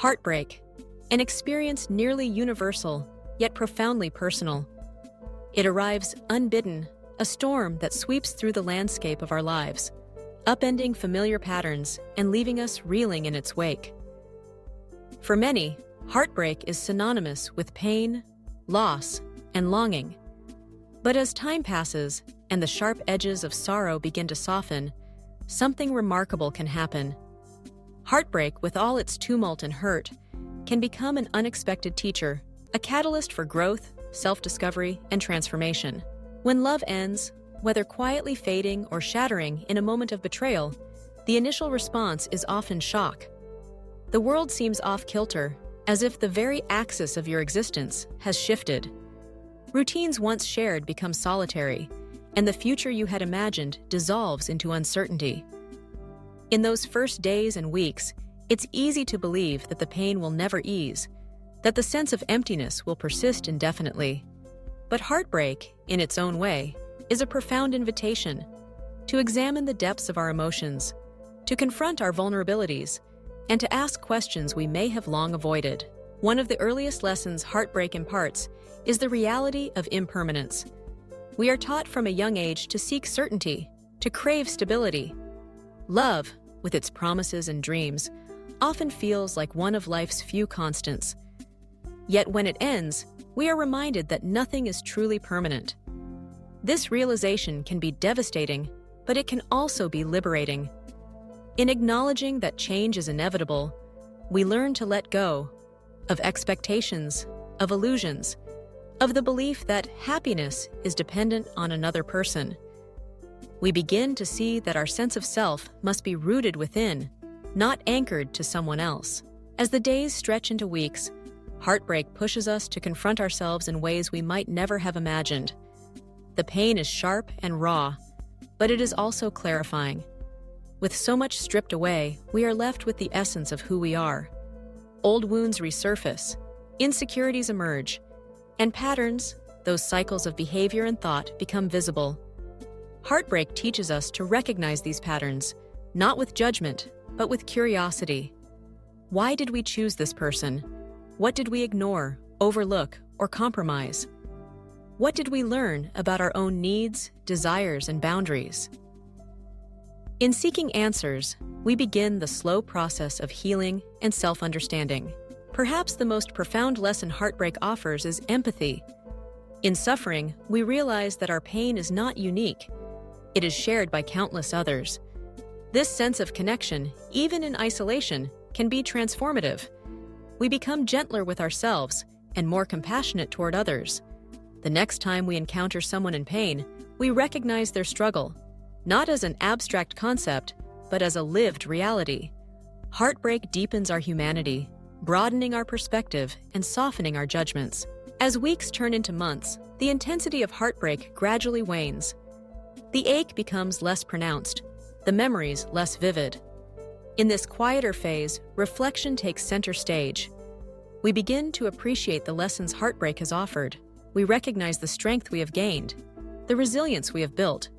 Heartbreak, an experience nearly universal, yet profoundly personal. It arrives unbidden, a storm that sweeps through the landscape of our lives, upending familiar patterns and leaving us reeling in its wake. For many, heartbreak is synonymous with pain, loss, and longing. But as time passes and the sharp edges of sorrow begin to soften, something remarkable can happen. Heartbreak, with all its tumult and hurt, can become an unexpected teacher, a catalyst for growth, self-discovery, and transformation. When love ends, whether quietly fading or shattering in a moment of betrayal, the initial response is often shock. The world seems off-kilter, as if the very axis of your existence has shifted. Routines once shared become solitary, and the future you had imagined dissolves into uncertainty. In those first days and weeks, it's easy to believe that the pain will never ease, that the sense of emptiness will persist indefinitely. But heartbreak, in its own way, is a profound invitation to examine the depths of our emotions, to confront our vulnerabilities, and to ask questions we may have long avoided. One of the earliest lessons heartbreak imparts is the reality of impermanence. We are taught from a young age to seek certainty, to crave stability. Love, with its promises and dreams, often feels like one of life's few constants. Yet when it ends, we are reminded that nothing is truly permanent. This realization can be devastating, but it can also be liberating. In acknowledging that change is inevitable, we learn to let go of expectations, of illusions, of the belief that happiness is dependent on another person. We begin to see that our sense of self must be rooted within, not anchored to someone else. As the days stretch into weeks, heartbreak pushes us to confront ourselves in ways we might never have imagined. The pain is sharp and raw, but it is also clarifying. With so much stripped away, we are left with the essence of who we are. Old wounds resurface, insecurities emerge, and patterns, those cycles of behavior and thought, become visible. Heartbreak teaches us to recognize these patterns, not with judgment, but with curiosity. Why did we choose this person? What did we ignore, overlook, or compromise? What did we learn about our own needs, desires, and boundaries? In seeking answers, we begin the slow process of healing and self-understanding. Perhaps the most profound lesson heartbreak offers is empathy. In suffering, we realize that our pain is not unique. It is shared by countless others. This sense of connection, even in isolation, can be transformative. We become gentler with ourselves and more compassionate toward others. The next time we encounter someone in pain, we recognize their struggle, not as an abstract concept, but as a lived reality. Heartbreak deepens our humanity, broadening our perspective and softening our judgments. As weeks turn into months, the intensity of heartbreak gradually wanes. The ache becomes less pronounced, the memories less vivid. In this quieter phase, reflection takes center stage. We begin to appreciate the lessons heartbreak has offered. We recognize the strength we have gained, the resilience we have built.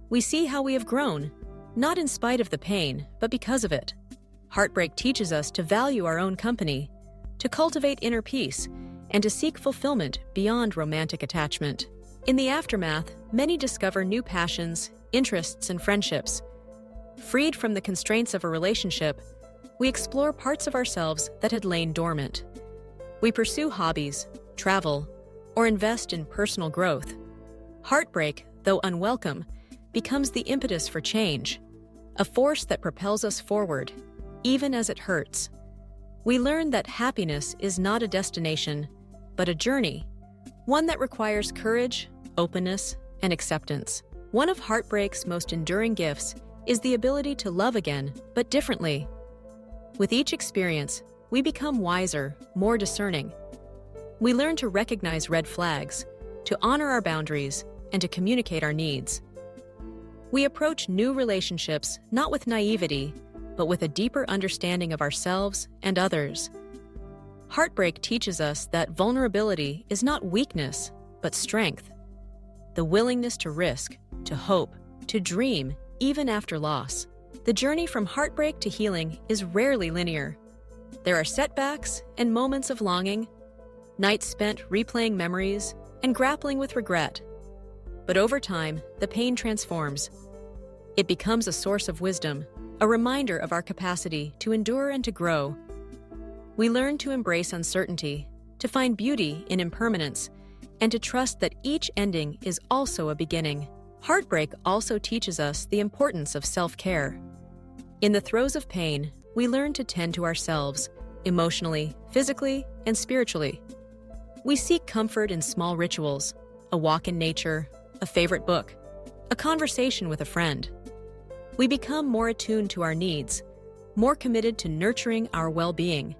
We see how we have grown, not in spite of the pain, but because of it. Heartbreak teaches us to value our own company, to cultivate inner peace, and to seek fulfillment beyond romantic attachment. In the aftermath, many discover new passions, interests, and friendships. Freed from the constraints of a relationship, we explore parts of ourselves that had lain dormant. We pursue hobbies, travel, or invest in personal growth. Heartbreak, though unwelcome, becomes the impetus for change, a force that propels us forward, even as it hurts. We learn that happiness is not a destination, but a journey, one that requires courage, openness, and acceptance. One of heartbreak's most enduring gifts is the ability to love again, but differently. With each experience, we become wiser, more discerning. We learn to recognize red flags, to honor our boundaries, and to communicate our needs. We approach new relationships not with naivety, but with a deeper understanding of ourselves and others. Heartbreak teaches us that vulnerability is not weakness, but strength. The willingness to risk, to hope, to dream, even after loss. The journey from heartbreak to healing is rarely linear. There are setbacks and moments of longing, nights spent replaying memories and grappling with regret. But over time, the pain transforms. It becomes a source of wisdom, a reminder of our capacity to endure and to grow. We learn to embrace uncertainty, to find beauty in impermanence, and to trust that each ending is also a beginning. Heartbreak also teaches us the importance of self-care. In the throes of pain, we learn to tend to ourselves, emotionally, physically, and spiritually. We seek comfort in small rituals, a walk in nature, a favorite book, a conversation with a friend. We become more attuned to our needs, more committed to nurturing our well-being.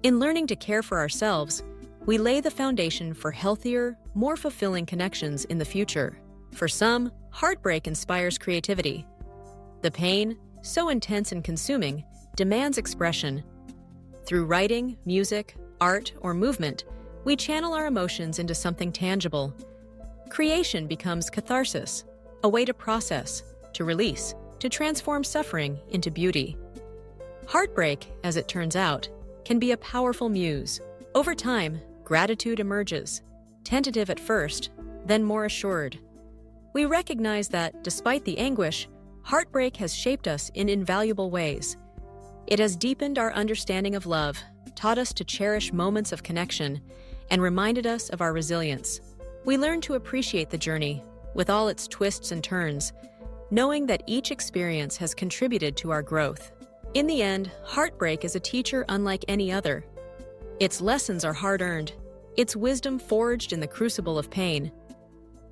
In learning to care for ourselves, we lay the foundation for healthier, more fulfilling connections in the future. For some, heartbreak inspires creativity. The pain, so intense and consuming, demands expression. Through writing, music, art, or movement, we channel our emotions into something tangible. Creation becomes catharsis, a way to process, to release, to transform suffering into beauty. Heartbreak, as it turns out, can be a powerful muse. Over time, gratitude emerges, tentative at first, then more assured. We recognize that, despite the anguish, heartbreak has shaped us in invaluable ways. It has deepened our understanding of love, taught us to cherish moments of connection, and reminded us of our resilience. We learn to appreciate the journey, with all its twists and turns, knowing that each experience has contributed to our growth. In the end, heartbreak is a teacher unlike any other. Its lessons are hard-earned, its wisdom forged in the crucible of pain.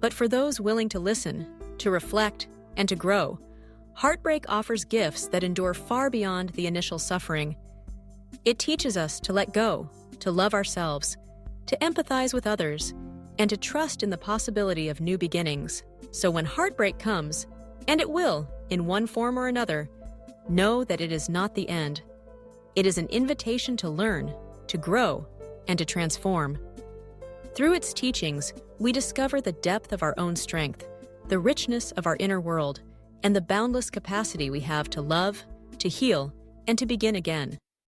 But for those willing to listen, to reflect, and to grow, heartbreak offers gifts that endure far beyond the initial suffering. It teaches us to let go, to love ourselves, to empathize with others, and to trust in the possibility of new beginnings. So when heartbreak comes, and it will, in one form or another, know that it is not the end. It is an invitation to learn, to grow, and to transform. Through its teachings, we discover the depth of our own strength, the richness of our inner world, and the boundless capacity we have to love, to heal, and to begin again.